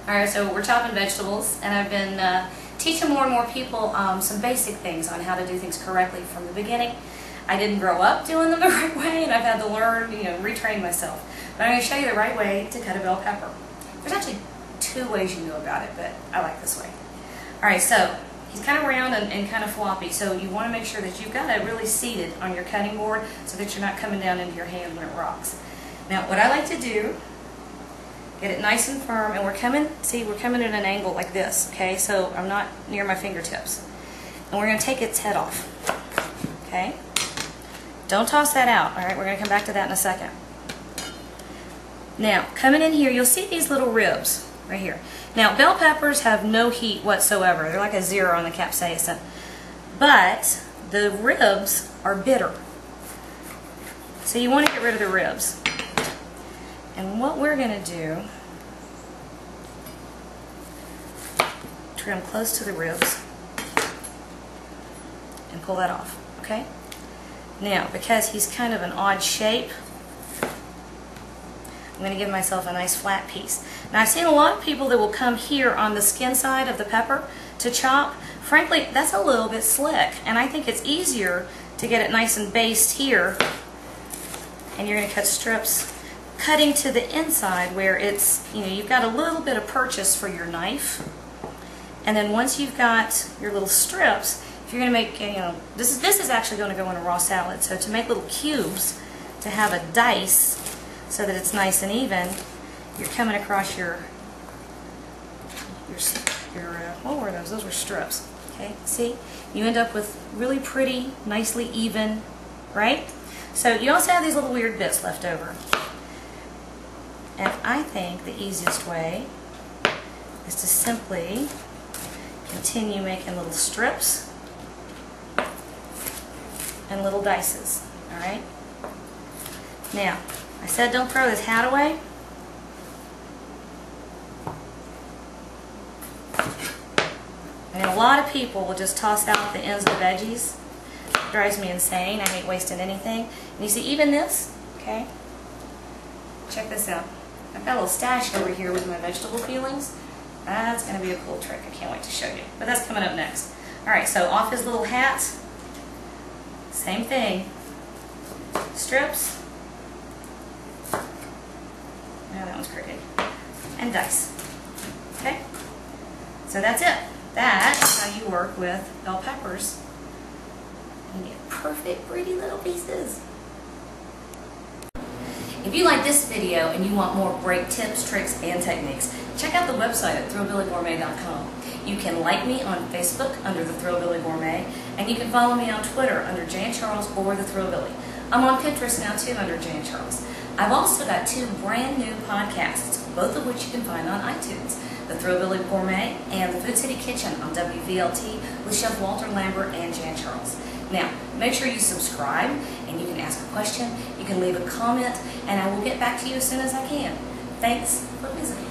Alright, so we're chopping vegetables, and I've been teaching more and more people some basic things on how to do things correctly from the beginning. I didn't grow up doing them the right way, and I've had to learn, retrain myself. But I'm going to show you the right way to cut a bell pepper. There's actually two ways you can go about it, but I like this way. Alright, so he's kind of round and kind of floppy, so you want to make sure that you've got it really seated on your cutting board so that you're not coming down into your hand when it rocks. Now, what I like to do, get it nice and firm, and we're coming at an angle like this, okay? So I'm not near my fingertips. And we're going to take its head off, okay? Don't toss that out, all right? We're going to come back to that in a second. Now, coming in here, you'll see these little ribs right here. Now, bell peppers have no heat whatsoever. They're like a 0 on the capsaicin. But the ribs are bitter. So you want to get rid of the ribs. And what we're going to do, trim close to the ribs and pull that off, okay? Now, because he's kind of an odd shape, I'm going to give myself a nice flat piece. Now, I've seen a lot of people that will come here on the skin side of the pepper to chop. Frankly, that's a little bit slick, and I think it's easier to get it nice and based here, and you're going to cut strips cutting to the inside where it's, you've got a little bit of purchase for your knife. And then once you've got your little strips, if you're going to make, this is actually going to go in a raw salad. So to make little cubes, to have a dice so that it's nice and even, you're coming across your what were those? Those were strips. Okay, see? You end up with really pretty, nicely even, right? So you also have these little weird bits left over. And I think the easiest way is to simply continue making little strips and little dices, alright? Now, I said don't throw this hat away. And a lot of people will just toss out the ends of the veggies. It drives me insane. I hate wasting anything. And you see, even this, okay? Check this out. I've got a little stash over here with my vegetable peelings. That's going to be a cool trick. I can't wait to show you. But that's coming up next. Alright, so off his little hat, same thing. Strips. Now that one's crooked. And dice. Okay? So that's it. That's how you work with bell peppers. You get perfect, pretty little pieces. If you like this video and you want more great tips, tricks, and techniques, check out the website at thrillbillygourmet.com. You can like me on Facebook under The Thrillbilly Gourmet, and you can follow me on Twitter under Jan Charles or The Thrillbilly. I'm on Pinterest now too under Jan Charles. I've also got 2 brand new podcasts, both of which you can find on iTunes. The Thrillbilly Gourmet and The Food City Kitchen on WVLT with Chef Walter Lambert and Jan Charles. Now, make sure you subscribe, and you can ask a question, you can leave a comment, and I will get back to you as soon as I can. Thanks for visiting.